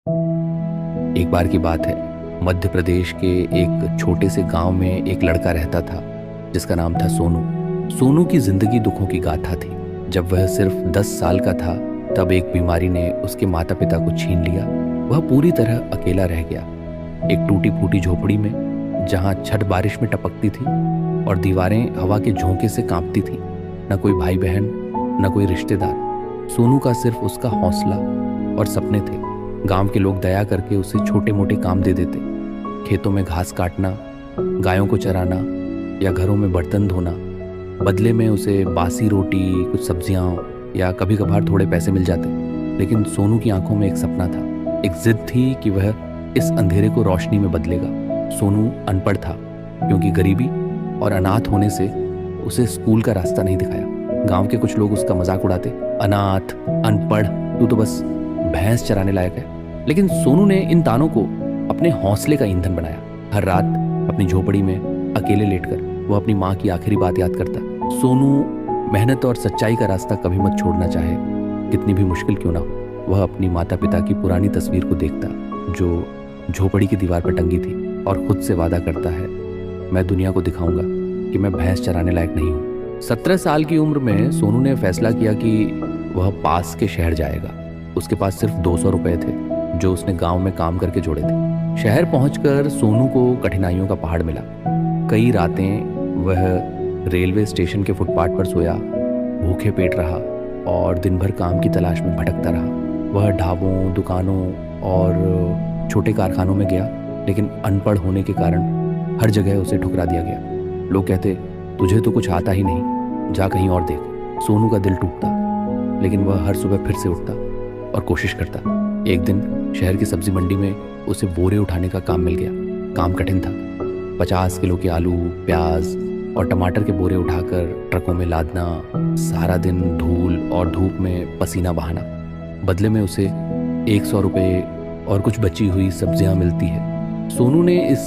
एक बार की बात है, मध्य प्रदेश के एक छोटे से गांव में एक लड़का रहता था जिसका नाम था सोनू। सोनू की जिंदगी दुखों की गाथा थी। जब वह सिर्फ 10 साल का था तब एक बीमारी ने उसके माता पिता को छीन लिया। वह पूरी तरह अकेला रह गया, एक टूटी फूटी झोपड़ी में जहां छत बारिश में टपकती थी और दीवारें हवा के झोंके से कांपती थी। न कोई भाई बहन, न कोई रिश्तेदार। सोनू का सिर्फ उसका हौसला और सपने थे। गांव के लोग दया करके उसे छोटे मोटे काम दे देते, खेतों में घास काटना, गायों को चराना या घरों में बर्तन धोना। बदले में उसे बासी रोटी, कुछ सब्जियां या कभी कभार थोड़े पैसे मिल जाते। लेकिन सोनू की आंखों में एक सपना था, एक जिद थी कि वह इस अंधेरे को रोशनी में बदलेगा। सोनू अनपढ़ था क्योंकि गरीबी और अनाथ होने से उसे स्कूल का रास्ता नहीं दिखाया। गांव के कुछ लोग उसका मजाक उड़ाते, अनाथ, अनपढ़, तू तो बस भैंस चराने लायक है। लेकिन सोनू ने इन तानों को अपने हौसले का ईंधन बनाया। हर रात अपनी झोपड़ी में अकेले लेटकर वह अपनी माँ की आखिरी बात याद करता। सोनू मेहनत और सच्चाई का रास्ता कभी मत छोड़ना चाहे, कितनी भी मुश्किल क्यों ना हो। वह अपनी माता पिता की पुरानी तस्वीर को देखता जो झोपड़ी की दीवार पर टंगी थी और खुद से वादा करता है, मैं दुनिया को दिखाऊंगा कि मैं भैंस चराने लायक नहीं हूँ। 17 साल की उम्र में सोनू ने फैसला किया कि वह पास के शहर जाएगा। उसके पास सिर्फ 200 रुपए थे जो उसने गांव में काम करके जोड़े थे। शहर पहुंचकर सोनू को कठिनाइयों का पहाड़ मिला। कई रातें वह रेलवे स्टेशन के फुटपाथ पर सोया, भूखे पेट रहा और दिन भर काम की तलाश में भटकता रहा। वह ढाबों, दुकानों और छोटे कारखानों में गया, लेकिन अनपढ़ होने के कारण हर जगह उसे ठुकरा दिया गया। लोग कहते, तुझे तो कुछ आता ही नहीं, जा कहीं और देख। सोनू का दिल टूटता, लेकिन वह हर सुबह फिर से उठता और कोशिश करता। एक दिन शहर की सब्जी मंडी में उसे बोरे उठाने का काम मिल गया। काम कठिन था। 50 किलो के आलू, प्याज और टमाटर के बोरे उठाकर ट्रकों में लादना, सारा दिन धूल और धूप में पसीना बहाना। बदले में उसे 100 रुपये और कुछ बची हुई सब्जियां मिलती है। सोनू ने इस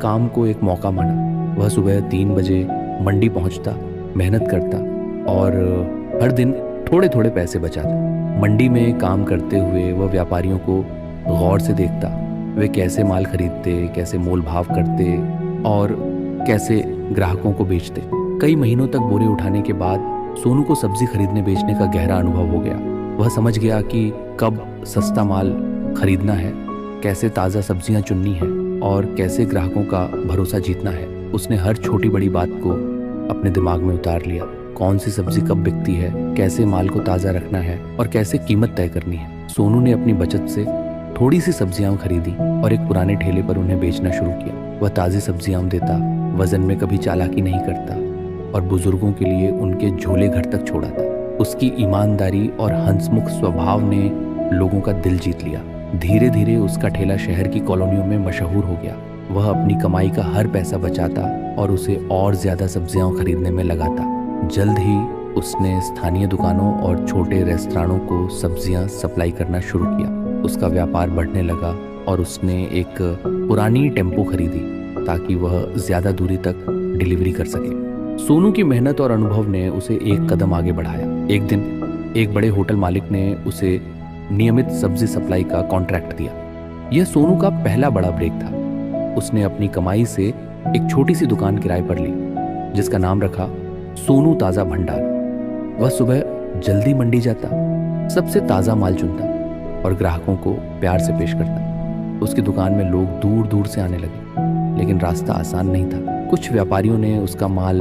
काम को एक मौका माना। वह सुबह 3 बजे मंडी पहुंचता, मेहनत करता और हर दिन थोड़े थोड़े पैसे बचाता। मंडी में काम करते हुए वह व्यापारियों को गौर से देखता, वे कैसे माल खरीदते, कैसे मोल भाव करते और कैसे ग्राहकों को बेचते। कई महीनों तक बोरे उठाने के बाद सोनू को सब्जी खरीदने बेचने का गहरा अनुभव हो गया। वह समझ गया कि कब सस्ता माल खरीदना है, कैसे ताज़ा सब्जियां चुननी है और कैसे ग्राहकों का भरोसा जीतना है। उसने हर छोटी बड़ी बात को अपने दिमाग में उतार लिया। कौन सी सब्जी कब बिकती है, कैसे माल को ताज़ा रखना है और कैसे कीमत तय करनी है। सोनू ने अपनी बचत से थोड़ी सी सब्जियां खरीदी और एक पुराने ठेले पर उन्हें बेचना शुरू किया। वह ताज़ी सब्जियां देता, वजन में कभी चालाकी नहीं करता और बुजुर्गों के लिए उनके झोले घर तक छोड़ाता। उसकी ईमानदारी और हंसमुख स्वभाव ने लोगों का दिल जीत लिया। धीरे धीरे उसका ठेला शहर की कॉलोनियों में मशहूर हो गया। वह अपनी कमाई का हर पैसा बचाता और उसे और ज्यादा सब्जियां खरीदने में लगाता। जल्द ही उसने स्थानीय दुकानों और छोटे रेस्तरानों को सब्जियां सप्लाई करना शुरू किया। उसका व्यापार बढ़ने लगा और उसने एक पुरानी टेम्पो खरीदी ताकि वह ज्यादा दूरी तक डिलीवरी कर सके। सोनू की मेहनत और अनुभव ने उसे एक कदम आगे बढ़ाया। एक दिन एक बड़े होटल मालिक ने उसे नियमित सब्जी सप्लाई का कॉन्ट्रैक्ट दिया। यह सोनू का पहला बड़ा ब्रेक था। उसने अपनी कमाई से एक छोटी सी दुकान किराए पर ली जिसका नाम रखा सोनू ताज़ा भंडार। वह सुबह जल्दी मंडी जाता, सबसे ताज़ा माल चुनता और ग्राहकों को प्यार से पेश करता। उसकी दुकान में लोग दूर दूर से आने लगे, लेकिन रास्ता आसान नहीं था। कुछ व्यापारियों ने उसका माल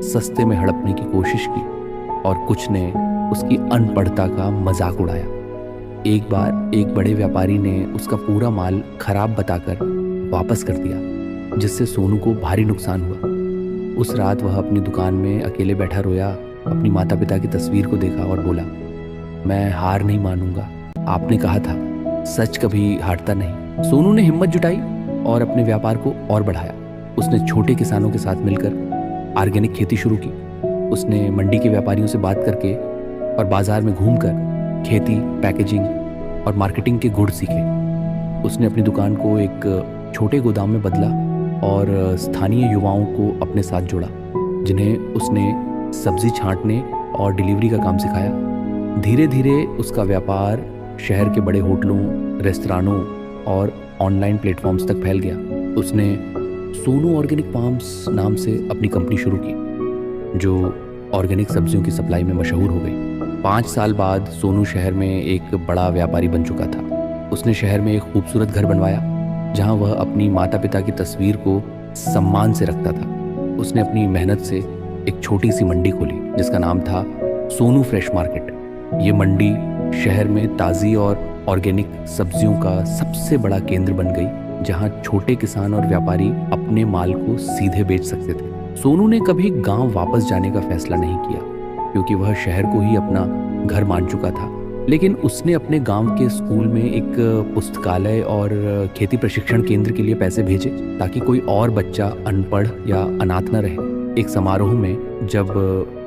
सस्ते में हड़पने की कोशिश की और कुछ ने उसकी अनपढ़ता का मजाक उड़ाया। एक बार एक बड़े व्यापारी ने उसका पूरा माल खराब बताकर वापस कर दिया, जिससे सोनू को भारी नुकसान हुआ। उस रात वह अपनी दुकान में अकेले बैठा रोया, अपनी माता पिता की तस्वीर को देखा और बोला, मैं हार नहीं मानूंगा, आपने कहा था सच कभी हारता नहीं। सोनू ने हिम्मत जुटाई और अपने व्यापार को और बढ़ाया। उसने छोटे किसानों के साथ मिलकर ऑर्गेनिक खेती शुरू की। उसने मंडी के व्यापारियों से बात करके और बाजार में घूमकर खेती, पैकेजिंग और मार्केटिंग के गुण सीखे। उसने अपनी दुकान को एक छोटे गोदाम में बदला और स्थानीय युवाओं को अपने साथ जोड़ा, जिन्हें उसने सब्जी छांटने और डिलीवरी का काम सिखाया। धीरे धीरे उसका व्यापार शहर के बड़े होटलों, रेस्तरानों और ऑनलाइन प्लेटफॉर्म्स तक फैल गया। उसने सोनू ऑर्गेनिक फार्म्स नाम से अपनी कंपनी शुरू की, जो ऑर्गेनिक सब्जियों की सप्लाई में मशहूर हो गई। 5 साल बाद सोनू शहर में एक बड़ा व्यापारी बन चुका था। उसने शहर में एक खूबसूरत घर बनवाया, जहां वह अपनी माता पिता की तस्वीर को सम्मान से रखता था। उसने अपनी मेहनत से एक छोटी सी मंडी खोली, जिसका नाम था सोनू फ्रेश मार्केट। ये मंडी शहर में ताज़ी और ऑर्गेनिक सब्जियों का सबसे बड़ा केंद्र बन गई, जहां छोटे किसान और व्यापारी अपने माल को सीधे बेच सकते थे। सोनू ने कभी गांव वापस जाने का फैसला नहीं किया, क्योंकि वह शहर को ही अपना घर मान चुका था। लेकिन उसने अपने गांव के स्कूल में एक पुस्तकालय और खेती प्रशिक्षण केंद्र के लिए पैसे भेजे, ताकि कोई और बच्चा अनपढ़ या अनाथ न रहे। एक समारोह में जब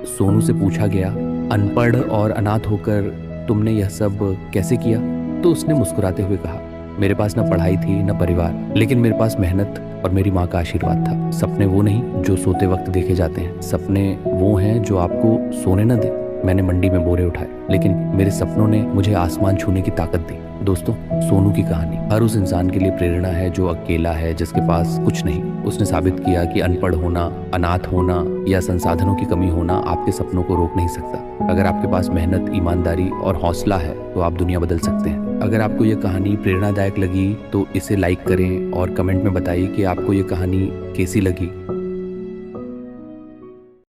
सोनू से पूछा गया, अनपढ़ और अनाथ होकर तुमने यह सब कैसे किया, तो उसने मुस्कुराते हुए कहा, मेरे पास न पढ़ाई थी न परिवार, लेकिन मेरे पास मेहनत और मेरी माँ का आशीर्वाद था। सपने वो नहीं जो सोते वक्त देखे जाते हैं, सपने वो हैं जो आपको सोने न दे। मैंने मंडी में बोरे उठाए, लेकिन मेरे सपनों ने मुझे आसमान छूने की ताकत दी। दोस्तों, सोनू की कहानी हर उस इंसान के लिए प्रेरणा है जो अकेला है, जिसके पास कुछ नहीं। उसने साबित किया कि अनपढ़ होना, अनाथ होना या संसाधनों की कमी होना आपके सपनों को रोक नहीं सकता। अगर आपके पास मेहनत, ईमानदारी और हौसला है तो आप दुनिया बदल सकते हैं। अगर आपको ये कहानी प्रेरणादायक लगी तो इसे लाइक करें और कमेंट में बताइए कि आपको ये कहानी कैसी लगी।